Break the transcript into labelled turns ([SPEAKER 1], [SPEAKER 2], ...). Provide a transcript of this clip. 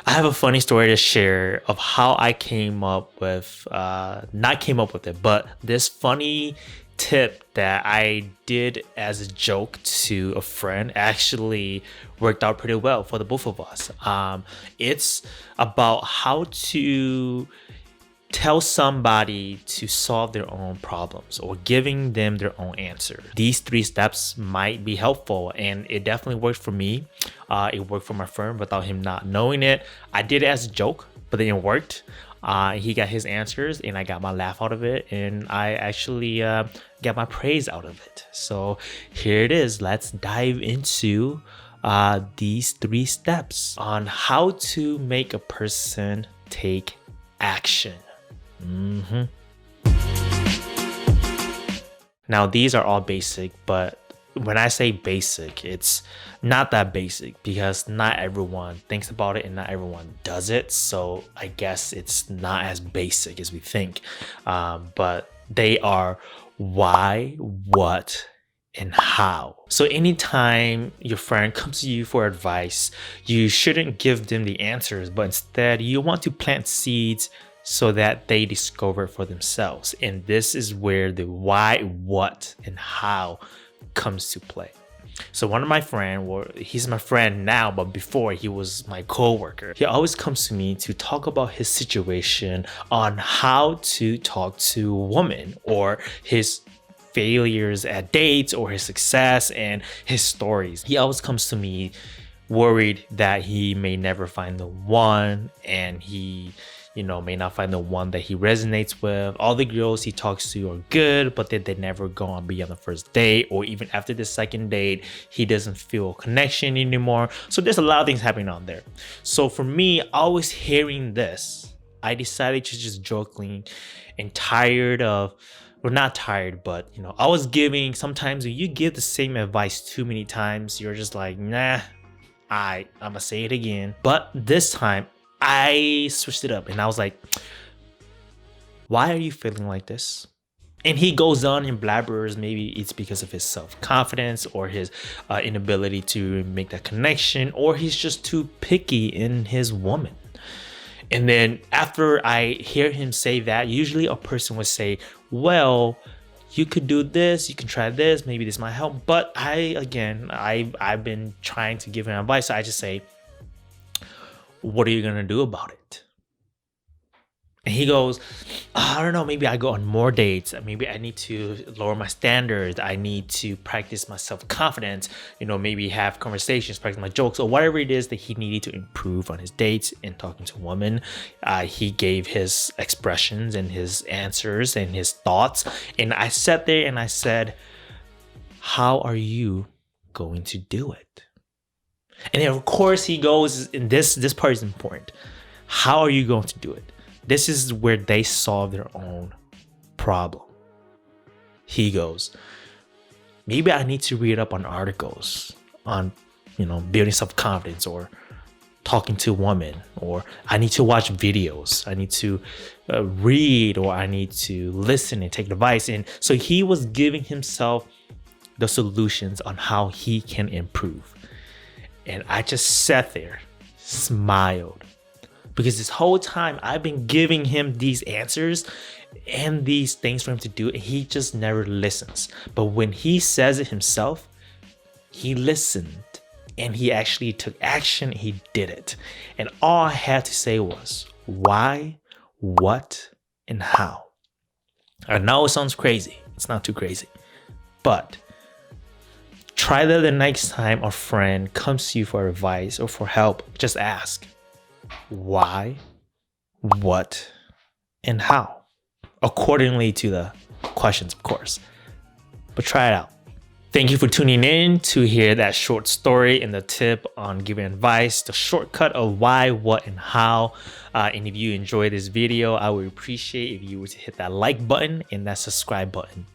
[SPEAKER 1] I have a funny story to share of how I came up with, not came up with it, but this funny tip that I did as a joke to a friend actually worked out pretty well for the both of us. It's about how to tell somebody to solve their own problems or giving them their own answer. These three steps might be helpful, and it definitely worked for me. It worked for my friend without him not knowing it. I did it as a joke, but then it worked. He got his answers and I got my laugh out of it, and I actually got my praise out of it. So here it is. Let's dive into these three steps on how to make a person take action. Now, these are all basic, but when I say basic, it's not that basic because not everyone thinks about it and not everyone does it. So I guess it's not as basic as we think. But they are why, what, and how. So anytime your friend comes to you for advice, you shouldn't give them the answers, but instead you want to plant seeds so that they discover for themselves. And this is where the why, what, and how comes to play. So one of my friend, or he's my friend now, but before he was my co-worker, he always comes to me to talk about his situation on how to talk to a woman, or his failures at dates, or his success and his stories. He always comes to me worried that he may never find the one, and he may not find the one that he resonates with. All the girls he talks to are good, but then they never go on beyond the first date, or even after the second date, he doesn't feel a connection anymore. So there's a lot of things happening on there. So for me, always hearing this, I decided to just jokingly and tired of, well, not tired, but I was giving, sometimes when you give the same advice too many times, you're just like, nah, I'm gonna say it again. But this time, I switched it up and I was like, why are you feeling like this? And he goes on and blabbers. Maybe it's because of his self-confidence, or his inability to make that connection, or he's just too picky in his woman. And then after I hear him say that, usually a person would say, well, you could do this, you can try this, maybe this might help. But I've been trying to give him advice. So I just say, what are you gonna do about it? And he goes, I don't know, maybe I go on more dates. Maybe I need to lower my standards. I need to practice my self-confidence, maybe have conversations, practice my jokes, or whatever it is that he needed to improve on his dates and talking to women. He gave his expressions and his answers and his thoughts. And I sat there and I said, how are you going to do it? And then of course he goes, and this part is important. How are you going to do it? This is where they solve their own problem. He goes, maybe I need to read up on articles on, building self-confidence, or talking to a woman, or I need to watch videos. I need to read, or I need to listen and take advice. And so he was giving himself the solutions on how he can improve. And I just sat there, smiled, because this whole time I've been giving him these answers and these things for him to do, and he just never listens. But when he says it himself, he listened and he actually took action. He did it. And all I had to say was why, what, and how. I know it sounds crazy. It's not too crazy, but try that the next time a friend comes to you for advice or for help. Just ask why, what, and how, accordingly to the questions, of course. But try it out. Thank you for tuning in to hear that short story and the tip on giving advice, the shortcut of why, what, and how. And if you enjoyed this video, I would appreciate if you were to hit that like button and that subscribe button.